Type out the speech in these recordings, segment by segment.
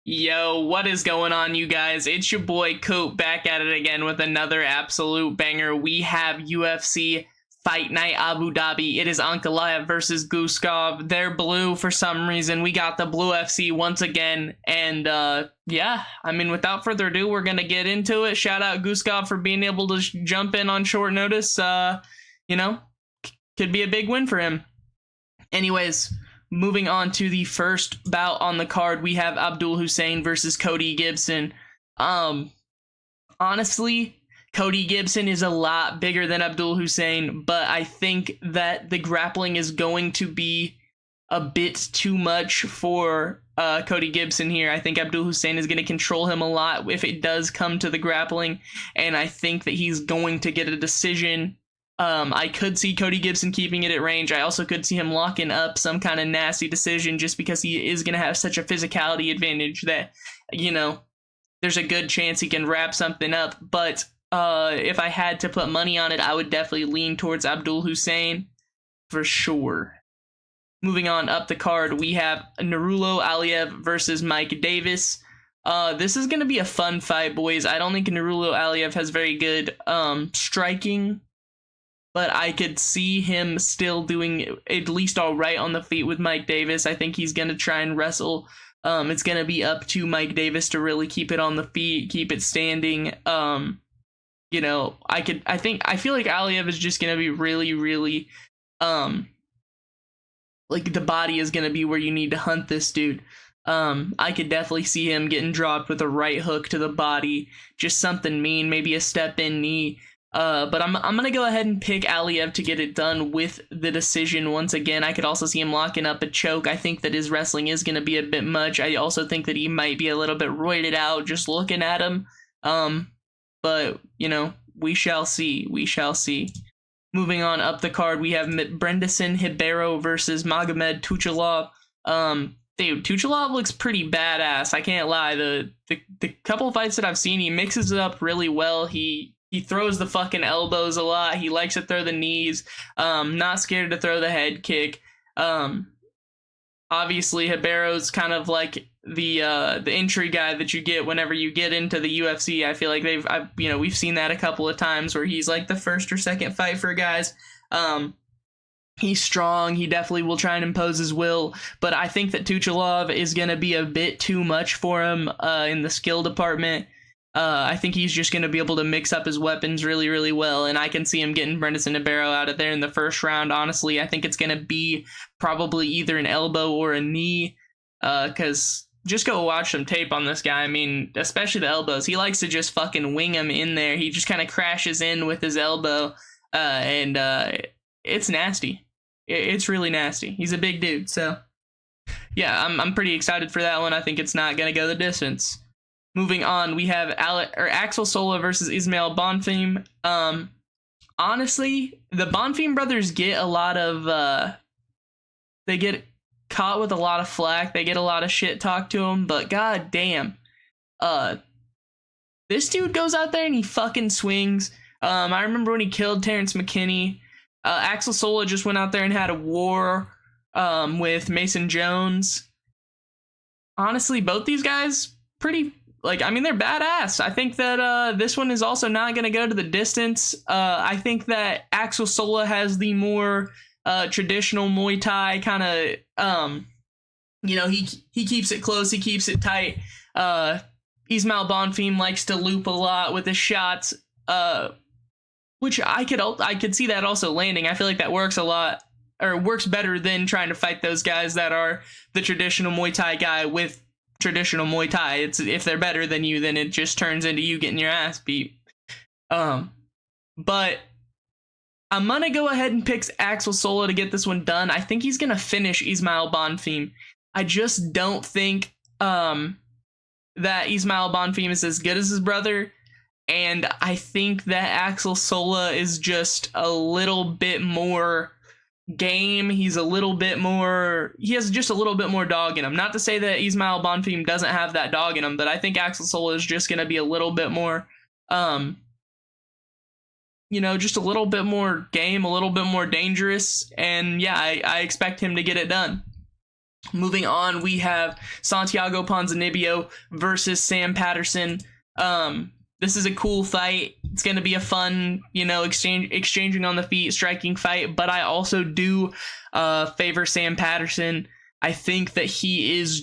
Yo, what is going on, you guys? It's your boy Coop back at it again with another absolute banger. We have UFC Fight Night Abu Dhabi. It is Ankalaev versus Guskov. They're blue for some reason. We got the blue FC once again. And yeah, I mean, without further ado, we're going to get into it. Shout out Guskov for being able to jump in on short notice. You know, could be a big win for him. Anyways, moving on to the first bout on the card, we have Abdul Hussein versus Cody Gibson. Honestly, Cody Gibson is a lot bigger than Abdul Hussein, but I think that the grappling is going to be a bit too much for Cody Gibson here. I think Abdul Hussein is going to control him a lot if it does come to the grappling, and I think that he's going to get a decision. I could see Cody Gibson keeping it at range. I also could see him locking up some kind of nasty decision just because he is going to have such a physicality advantage that, you know, there's a good chance he can wrap something up. But if I had to put money on it, I would definitely lean towards Abdul Hussein for sure. Moving on up the card, we have Nurullo Aliev versus Mike Davis. This is going to be a fun fight, boys. I don't think Nurullo Aliev has very good striking, but I could see him still doing at least all right on the feet with Mike Davis. I think he's going to try and wrestle. It's going to be up to Mike Davis to really keep it on the feet, keep it standing. You know, I feel like Aliev is just going to be really, like the body is going to be where you need to hunt this dude. I could definitely see him getting dropped with a right hook to the body, just something mean, maybe a step in knee. But I'm going to go ahead and pick Aliev to get it done with the decision once again. I could also see him locking up a choke. I think that his wrestling is going to be a bit much. I also think that he might be a little bit roided out just looking at him. But, you know, we shall see. We shall see. Moving on up the card, we have Brendison Ribeiro versus Magomed Tuchalov. Dude, Tuchalov looks pretty badass. I can't lie. The couple of fights that I've seen, he mixes it up really well. He throws the fucking elbows a lot. He likes to throw the knees. Not scared to throw the head kick. Obviously, Ribeiro's kind of like the entry guy that you get whenever you get into the UFC. I feel like we've seen that a couple of times where he's like the first or second fight for guys. He's strong. He definitely will try and impose his will, but I think that Tuchalov is going to be a bit too much for him in the skill department. I think he's just going to be able to mix up his weapons really well, and I can see him getting Brendison Ribeiro out of there in the first round. Honestly, I think it's going to be probably either an elbow or a knee, because just go watch some tape on this guy. I mean, especially the elbows. He likes to just fucking wing them in there. He just kind of crashes in with his elbow, and it's nasty. It's really nasty. He's a big dude, so yeah, I'm pretty excited for that one. I think it's not going to go the distance. Moving on, we have Axel Sola versus Ismail Bonfim. Honestly, the Bonfim brothers get a lot of they get caught with a lot of flack. They get a lot of shit talked to them, but god damn, this dude goes out there and he fucking swings. I remember when he killed Terrence McKinney. Axel Sola just went out there and had a war with Mason Jones. Honestly, both these guys pretty. I mean, they're badass. I think that this one is also not going to go to the distance. I think that Axel Sola has the more traditional Muay Thai kind of, you know, he keeps it close, he keeps it tight. Ismail Bonfim likes to loop a lot with his shots, which I could see that also landing. I feel like that works a lot, or works better than trying to fight those guys that are the traditional Muay Thai guy with traditional Muay Thai. It's if they're better than you, then it just turns into you getting your ass beat. But I'm gonna go ahead and pick Axel Sola to get this one done. I think he's gonna finish Ismail Bonfim. I just don't think that Ismail Bonfim is as good as his brother, and I think that Axel Sola is just a little bit more game. He has just a little bit more dog in him. Not to say that Ismail Bonfim doesn't have that dog in him, but I think Axel Sola is just going to be a little bit more, just a little bit more game, a little bit more dangerous. And yeah, I expect him to get it done. Moving on, we have Santiago Ponzinibbio versus Sam Patterson. This is a cool fight. It's going to be a fun, exchanging on the feet, striking fight. But I also do favor Sam Patterson. I think that he's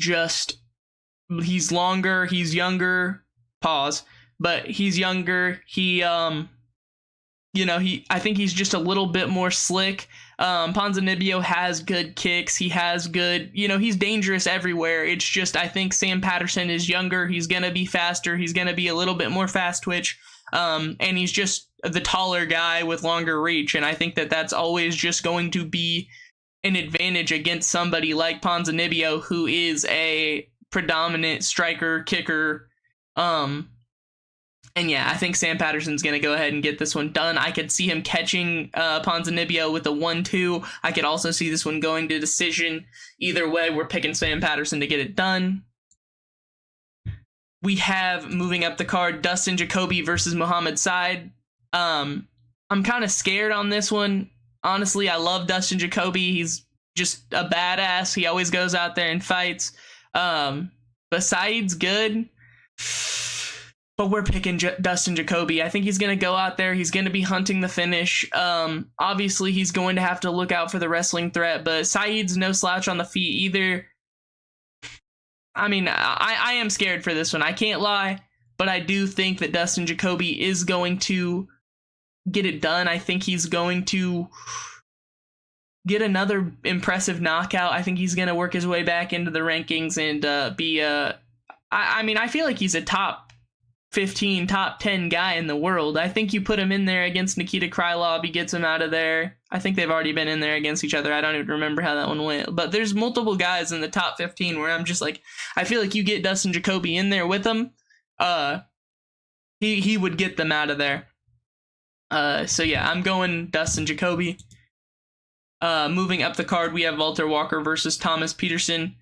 longer, he's younger. Pause. But he's younger. I think he's just a little bit more slick. Ponzinibbio has good kicks. He has good, he's dangerous everywhere. It's just, I think Sam Patterson is younger. He's going to be faster. He's going to be a little bit more fast twitch. And he's just the taller guy with longer reach. And I think that that's always just going to be an advantage against somebody like Ponzinibbio, who is a predominant striker, kicker. And yeah, I think Sam Patterson's going to go ahead and get this one done. I could see him catching Ponzinibbio with a 1-2. I could also see this one going to decision. Either way, we're picking Sam Patterson to get it done. We have, moving up the card, Dustin Jacoby versus Muhammad Said. I'm kind of scared on this one. Honestly, I love Dustin Jacoby. He's just a badass. He always goes out there and fights. But Said's good. But we're picking Dustin Jacoby. I think he's going to go out there. He's going to be hunting the finish. Obviously, he's going to have to look out for the wrestling threat, but Said's no slouch on the feet either. I mean, I am scared for this one. I can't lie, but I do think that Dustin Jacoby is going to get it done. I think he's going to get another impressive knockout. I think he's going to work his way back into the rankings and be I feel like he's a top 15, top 10 guy in the world. I think you put him in there against Nikita Krylov, he gets him out of there. I think they've already been in there against each other. I don't even remember how that one went. But there's multiple guys in the top 15 where I'm just like, I feel like you get Dustin Jacoby in there with him, he would get them out of there. So yeah, I'm going Dustin Jacoby. Moving up the card, we have Walter Walker versus Thomas Peterson.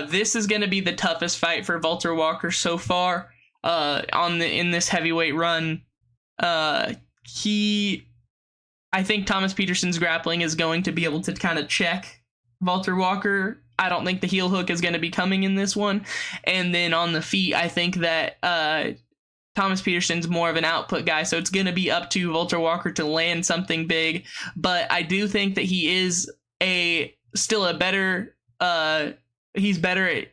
This is going to be the toughest fight for Walter Walker so far. In this heavyweight run. I think Thomas Peterson's grappling is going to be able to kind of check Walter Walker. I don't think the heel hook is going to be coming in this one. And then on the feet, I think that Thomas Peterson's more of an output guy, so it's going to be up to Walter Walker to land something big. But I do think that he is still a better he's better at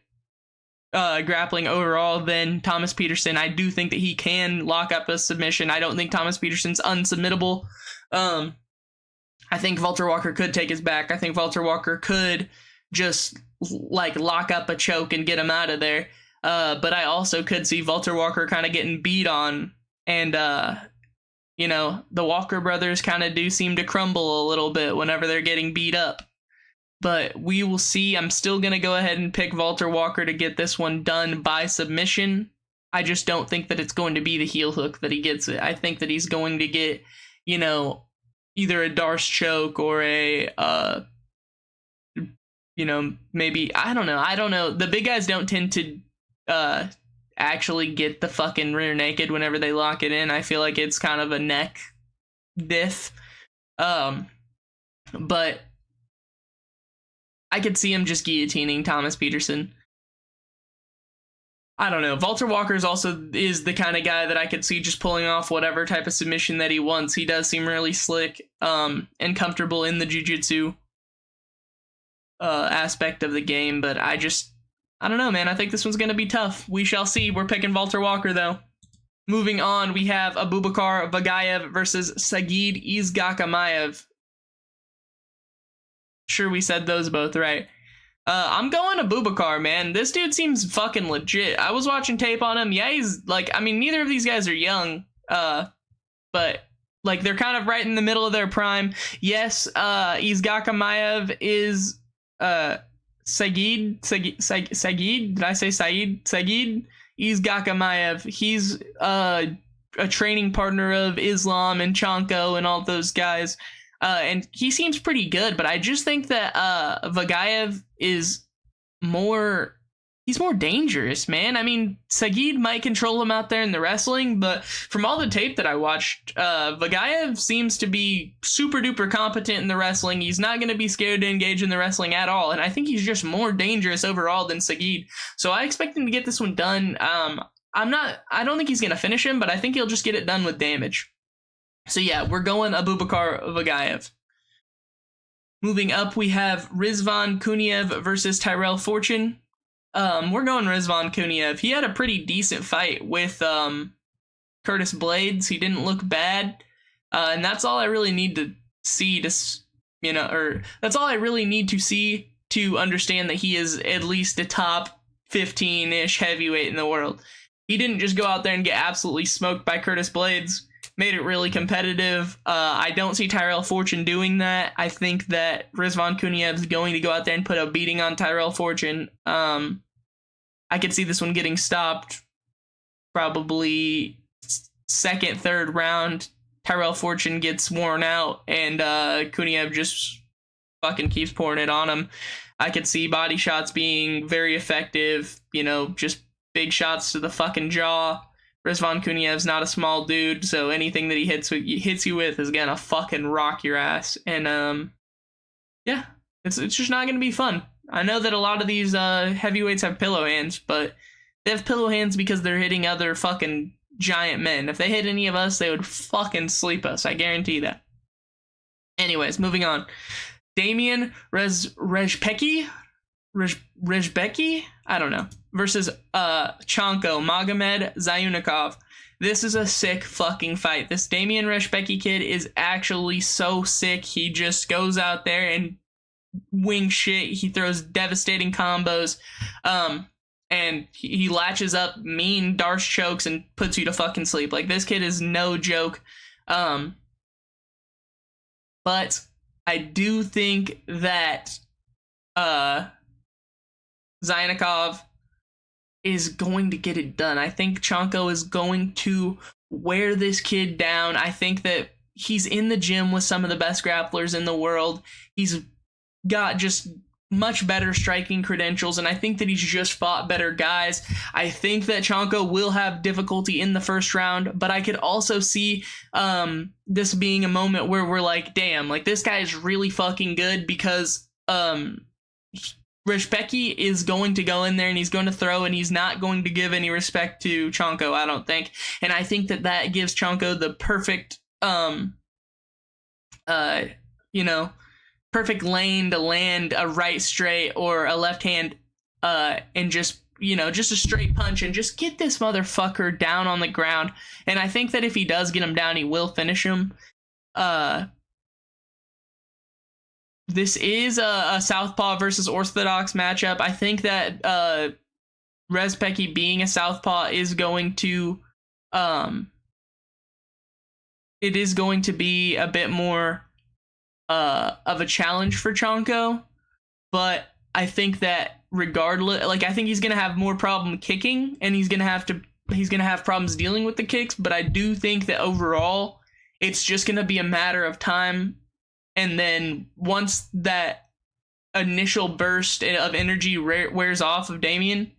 grappling overall than Thomas Peterson. I do think that he can lock up a submission. I don't think Thomas Peterson's unsubmittable. I think Walter Walker could take his back. I think Walter Walker could just lock up a choke and get him out of there. But I also could see Walter Walker kind of getting beat on. And, the Walker brothers kind of do seem to crumble a little bit whenever they're getting beat up. But we will see. I'm still going to go ahead and pick Walter Walker to get this one done by submission. I just don't think that it's going to be the heel hook that he gets it. I think that he's going to get, either a Darce choke or a, maybe, I don't know. The big guys don't tend to actually get the fucking rear naked whenever they lock it in. I feel like it's kind of a neck diff. But I could see him just guillotining Thomas Peterson. I don't know. Walter Walker is the kind of guy that I could see just pulling off whatever type of submission that he wants. He does seem really slick and comfortable in the jiu-jitsu aspect of the game, but I don't know, man. I think this one's going to be tough. We shall see. We're picking Walter Walker, though. Moving on, we have Abubakar Vagayev versus Sagid Isgakamayev. Sure, we said those both right. I'm going Abubakar, man. This dude seems fucking legit. I was watching tape on him. Yeah, he's neither of these guys are young. But they're kind of right in the middle of their prime. Yes, Isgakamayev is Sagid. Did I say Said? Sagid Isgakamayev. He's a training partner of Islam and Chanko and all those guys. And he seems pretty good, but I just think that Vagayev is more he's more dangerous, man. I mean, Sagid might control him out there in the wrestling, but from all the tape that I watched, Vagaev seems to be super duper competent in the wrestling. He's not going to be scared to engage in the wrestling at all, and I think he's just more dangerous overall than Sagid. So I expect him to get this one done. I don't think he's going to finish him, but I think he'll just get it done with damage. So yeah, we're going Abubakar Vagaev. Moving up, we have Rizvan Kuniev versus Tyrell Fortune. We're going Rizvan Kuniev. He had a pretty decent fight with Curtis Blades. He didn't look bad, and that's all I really need to see that's all I really need to see to understand that he is at least a top 15-ish heavyweight in the world. He didn't just go out there and get absolutely smoked by Curtis Blades. Made it really competitive. I don't see Tyrell Fortune doing that. I think that Rizvan Kuniev is going to go out there and put a beating on Tyrell Fortune. I could see this one getting stopped probably second, third round. Tyrell Fortune gets worn out, and Kuniev just fucking keeps pouring it on him. I could see body shots being very effective, just big shots to the fucking jaw. Rizvan Kuniev's not a small dude, so anything that he hits you with is gonna fucking rock your ass. And yeah, it's just not gonna be fun. I know that a lot of these heavyweights have pillow hands, but they have pillow hands because they're hitting other fucking giant men. If they hit any of us, they would fucking sleep us. I guarantee that. Anyways, moving on. Damian Rezbecki? I don't know. Versus Chanko Magomed Zayunikov. This is a sick fucking fight. This Damian Rezbecki kid is actually so sick. He just goes out there and wing shit. He throws devastating combos. And he latches up mean Darce chokes and puts you to fucking sleep. Like, this kid is no joke. But I do think that Zayunikov is going to get it done. I think Chanko is going to wear this kid down. I think that he's in the gym with some of the best grapplers in the world. He's got just much better striking credentials, and I think that he's just fought better guys. I think that Chanko will have difficulty in the first round, but I could also see this being a moment where we're like, damn, like, this guy is really fucking good, because Rezbecki is going to go in there and he's going to throw, and he's not going to give any respect to Chanko, I don't think. And I think that gives Chanko the perfect perfect lane to land a right straight or a left hand, and just a straight punch and just get this motherfucker down on the ground. And I think that if he does get him down, he will finish him. This is a southpaw versus orthodox matchup. I think that Rezbecki being a southpaw is going to it is going to be a bit more of a challenge for Chanko, but I think that regardless, like, I think he's gonna have more problem kicking, and he's gonna have problems dealing with the kicks. But I do think that overall, it's just gonna be a matter of time, and then once that initial burst of energy wears off of Damian,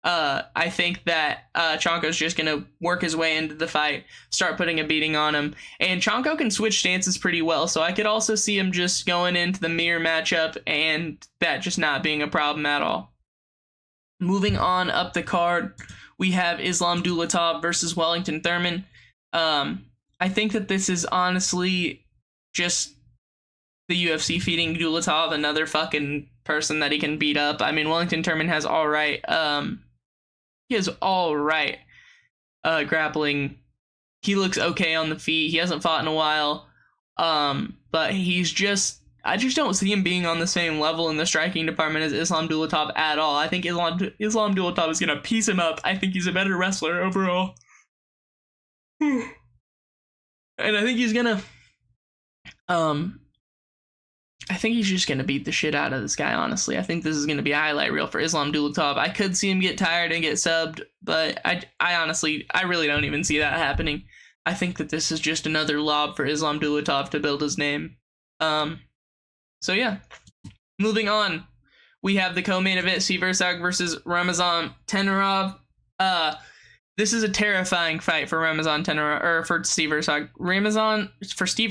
I think that Chanko's just going to work his way into the fight, start putting a beating on him. And Chanko can switch stances pretty well, so I could also see him just going into the mirror matchup and that just not being a problem at all. Moving on up the card, we have Islam Dulatov versus Wellington Thurman. I think that this is honestly just the UFC feeding Dulatov another fucking person that he can beat up. I mean, Wellington Thurman has all right grappling. He looks okay on the feet. He hasn't fought in a while. But I just don't see him being on the same level in the striking department as Islam Dulatov at all. I think Islam Dulatov is going to piece him up. I think he's a better wrestler overall. And I think he's going to I think he's just going to beat the shit out of this guy, honestly. I think this is going to be a highlight reel for Islam Dulatov. I could see him get tired and get subbed, but I honestly really don't even see that happening. I think that this is just another lob for Islam Dulatov to build his name. So yeah. Moving on, we have the co-main event, Steve Erceg versus Ramazan Tenarov. This is a terrifying fight for Ramazan Tenarov, or for Steve Erceg. For Steve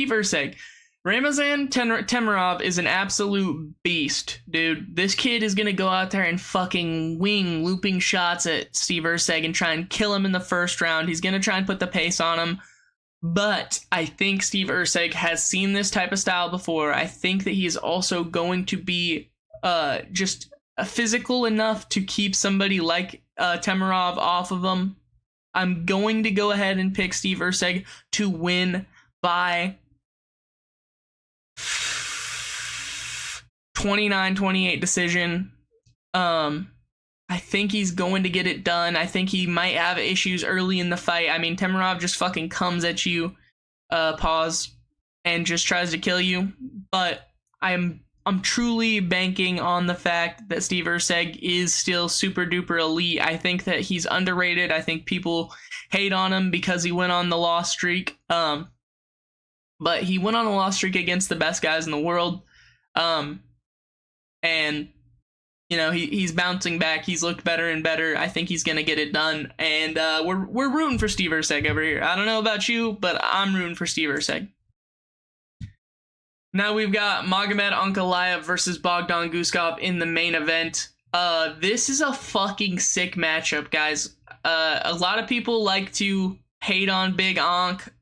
Erceg. Ramazan Tenarov is an absolute beast, dude. This kid is gonna go out there and fucking wing looping shots at Steve Erceg and try and kill him in the first round. He's gonna try and put the pace on him. But I think Steve Erceg has seen this type of style before. I think that he is also going to be just physical enough to keep somebody like Temarov off of him. I'm going to go ahead and pick Steve Erceg to win by 29-28 decision. I think he's going to get it done. I think he might have issues early in the fight. I mean, Temarov just fucking comes at you, and just tries to kill you. But I'm truly banking on the fact that Steve Erceg is still super duper elite. I think that he's underrated. I think people hate on him because he went on the loss streak. But he went on a loss streak against the best guys in the world. And you know, he's bouncing back. He's looked better and better. I think he's gonna get it done. And we're rooting for Steve Erceg over here. I don't know about you, but I'm rooting for Steve Erceg. Now we've got Magomed Ankalaev versus Bogdan Guskov in the main event. This is a fucking sick matchup, guys. A lot of people like to hate on Big Ank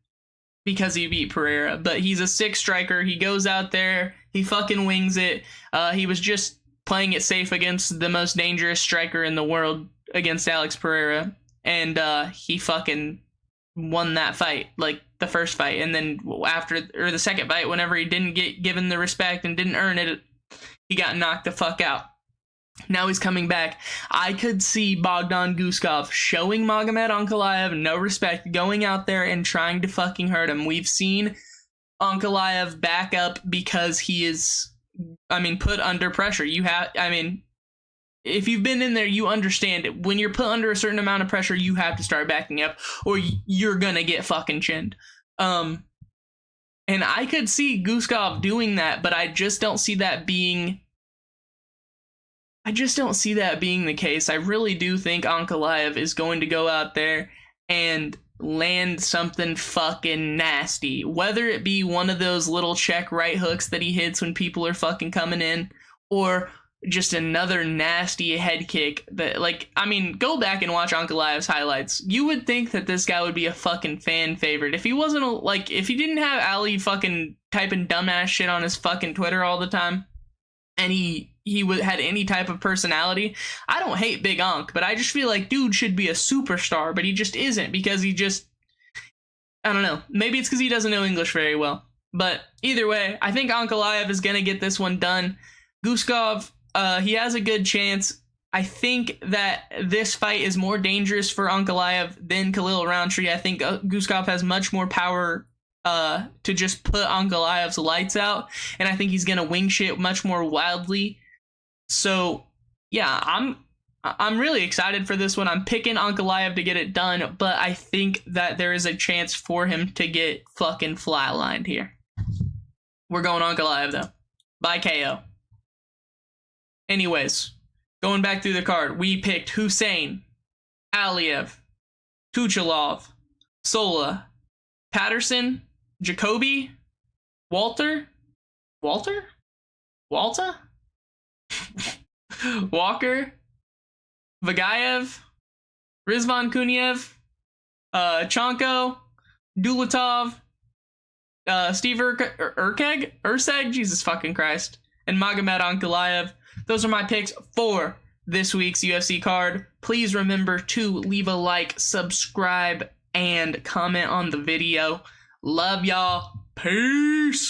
because he beat Pereira, but he's a sick striker. He goes out there, he fucking wings it. He was just playing it safe against the most dangerous striker in the world, against Alex Pereira, and he fucking won that fight, like the first fight. And then the second fight, whenever he didn't get given the respect and didn't earn it, he got knocked the fuck out. Now he's coming back. I could see Bogdan Guskov showing Magomed Ankalaev no respect, going out there and trying to fucking hurt him. We've seen Ankalaev back up because he is, put under pressure. If you've been in there, you understand it. When you're put under a certain amount of pressure, you have to start backing up, or you're gonna get fucking chinned. And I could see Guskov doing that, but I just don't see that being the case. I really do think Ankalaev is going to go out there and land something fucking nasty, whether it be one of those little check right hooks that he hits when people are fucking coming in, or just another nasty head kick that, go back and watch Ankalaev's highlights. You would think that this guy would be a fucking fan favorite if he wasn't if he didn't have Ali fucking typing dumbass shit on his fucking Twitter all the time, and he had any type of personality. I don't hate Big Ank, but I just feel like dude should be a superstar, but he just isn't, because I don't know. Maybe it's because he doesn't know English very well. But either way, I think Ankalaev is going to get this one done. Guskov, he has a good chance. I think that this fight is more dangerous for Ankalaev than Khalil Roundtree. I think Guskov has much more power to just put Ankalaev's lights out, and I think he's going to wing shit much more wildly. So, yeah, I'm really excited for this one. I'm picking Ankalaev to get it done, but I think that there is a chance for him to get fucking flatlined here. We're going Ankalaev, though, by KO. Anyways, going back through the card, we picked Hussein, Aliev, Tuchalov, Sola, Patterson, Jacoby, Walter, Walker, Vagayev, Rizvan Kuniev, Chanko, Dulatov, Steve Erceg, Jesus fucking Christ, and Magomed Ankalaev. Those are my picks for this week's UFC card. Please remember to leave a like, subscribe, and comment on the video. Love y'all. Peace.